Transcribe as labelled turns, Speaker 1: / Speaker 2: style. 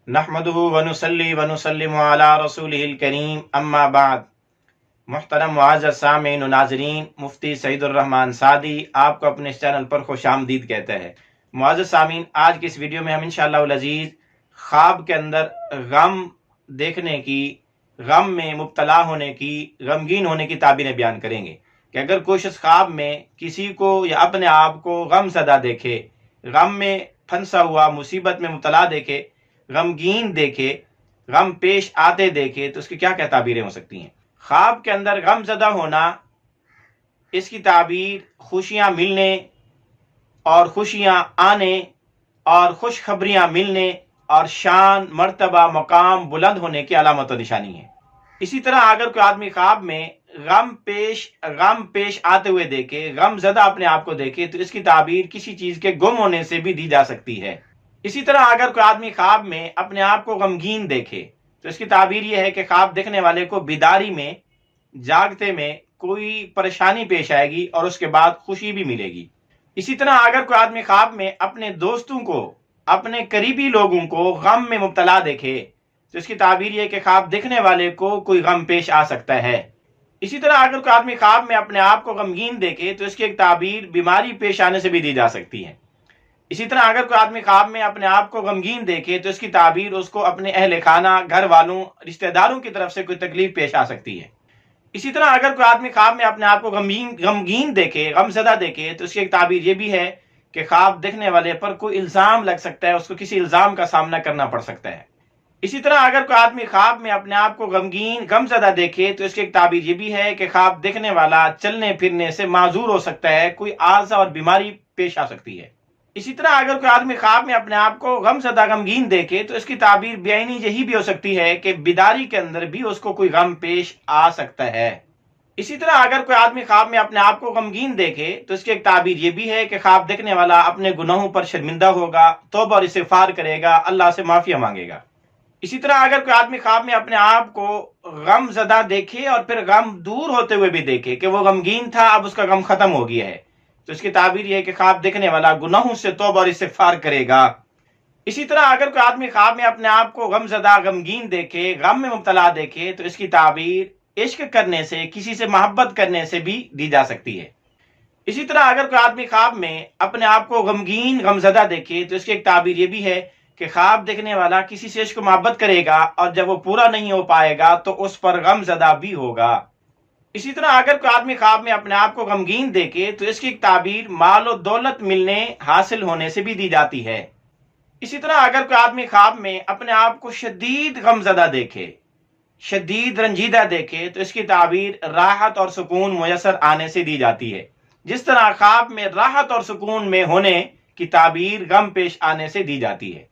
Speaker 1: نحمدہ ونصلی ونسلم علی رسولہ الکریم اما بعد۔ محترم معزز سامعین و ناظرین، مفتی سعید الرحمن سعدی آپ کو اپنے اس چینل پر خوش آمدید کہتے ہیں۔ معزز سامعین، آج کی اس ویڈیو میں ہم انشاءاللہ العزیز خواب کے اندر غم دیکھنے کی، غم میں مبتلا ہونے کی، غمگین ہونے کی تعبیریں بیان کریں گے کہ اگر کوئی شخص خواب میں کسی کو یا اپنے آپ کو غم زدہ دیکھے، غم میں پھنسا ہوا، مصیبت میں مبتلا دیکھے، غمگین دیکھے، غم پیش آتے دیکھے، تو اس کی کیا کیا تعبیریں ہو سکتی ہیں؟ خواب کے اندر غم زدہ ہونا، اس کی تعبیر خوشیاں ملنے اور خوشیاں آنے اور خوشخبریاں ملنے اور شان، مرتبہ، مقام بلند ہونے کی علامت و نشانی ہے۔ اسی طرح اگر کوئی آدمی خواب میں غم پیش آتے ہوئے دیکھے، غم زدہ اپنے آپ کو دیکھے، تو اس کی تعبیر کسی چیز کے گم ہونے سے بھی دی جا سکتی ہے۔ اسی طرح اگر کوئی آدمی خواب میں اپنے آپ کو غمگین دیکھے تو اس کی تعبیر یہ ہے کہ خواب دیکھنے والے کو بیداری میں، جاگتے میں کوئی پریشانی پیش آئے گی اور اس کے بعد خوشی بھی ملے گی۔ اسی طرح اگر کوئی آدمی خواب میں اپنے دوستوں کو، اپنے قریبی لوگوں کو غم میں مبتلا دیکھے تو اس کی تعبیر یہ ہے کہ خواب دیکھنے والے کو کوئی غم پیش آ سکتا ہے۔ اسی طرح اگر کوئی آدمی خواب میں اپنے آپ کو غمگین دیکھے تو اس کی ایک تعبیر بیماری پیش آنے سے بھی دی جا سکتی ہے۔ اسی طرح اگر کوئی آدمی خواب میں اپنے آپ کو غمگین دیکھے تو اس کی تعبیر اس کو اپنے اہل خانہ، گھر والوں، رشتہ داروں کی طرف سے کوئی تکلیف پیش آ سکتی ہے۔ اسی طرح اگر کوئی آدمی خواب میں اپنے آپ کو غمگین دیکھے، غمزدہ دیکھے، تو اس کی ایک تعبیر یہ بھی ہے کہ خواب دیکھنے والے پر کوئی الزام لگ سکتا ہے، اس کو کسی الزام کا سامنا کرنا پڑ سکتا ہے۔ اسی طرح اگر کوئی آدمی خواب میں اپنے آپ کو غمزدہ دیکھے تو اس کی ایک تعبیر یہ بھی ہے کہ خواب دیکھنے والا چلنے پھرنے سے معذور ہو سکتا ہے، کوئی عارضہ اور بیماری پیش آ سکتی ہے۔ اسی طرح اگر کوئی آدمی خواب میں اپنے آپ کو غمگین دیکھے تو اس کی تعبیر بعینی یہی بھی ہو سکتی ہے کہ بیداری کے اندر بھی اس کو کوئی غم پیش آ سکتا ہے۔ اسی طرح اگر کوئی آدمی خواب میں اپنے آپ کو غمگین دیکھے تو اس کی ایک تعبیر یہ بھی ہے کہ خواب دیکھنے والا اپنے گناہوں پر شرمندہ ہوگا، توبہ اور استغفار کرے گا، اللہ سے معافی مانگے گا۔ اسی طرح اگر کوئی آدمی خواب میں اپنے آپ کو غم زدہ دیکھے اور پھر غم دور ہوتے ہوئے بھی دیکھے کہ وہ غمگین تھا، اب اس کا غم ختم ہو گیا ہے، تو اس کی تعبیر یہ ہے کہ خواب دیکھنے والا گناہوں سے توبہ اور استغفار کرے گا۔ اسی طرح اگر کوئی آدمی خواب میں اپنے آپ کو غم زدہ، غمگین دیکھے، غم میں مبتلا دیکھے، تو اس کی تعبیر عشق کرنے سے، کسی سے محبت کرنے سے بھی دی جا سکتی ہے۔ اسی طرح اگر کوئی آدمی خواب میں اپنے آپ کو غمزدہ دیکھے تو اس کی ایک تعبیر یہ بھی ہے کہ خواب دیکھنے والا کسی سے عشق و محبت کرے گا اور جب وہ پورا نہیں ہو پائے گا تو اس پر غم زدہ بھی ہوگا۔ اسی طرح اگر کوئی آدمی خواب میں اپنے آپ کو غمگین دیکھے تو اس کی ایک تعبیر مال و دولت ملنے، حاصل ہونے سے بھی دی جاتی ہے۔ اسی طرح اگر کوئی آدمی خواب میں اپنے آپ کو شدید غمزدہ دیکھے، شدید رنجیدہ دیکھے، تو اس کی تعبیر راحت اور سکون میسر آنے سے دی جاتی ہے، جس طرح خواب میں راحت اور سکون میں ہونے کی تعبیر غم پیش آنے سے دی جاتی ہے۔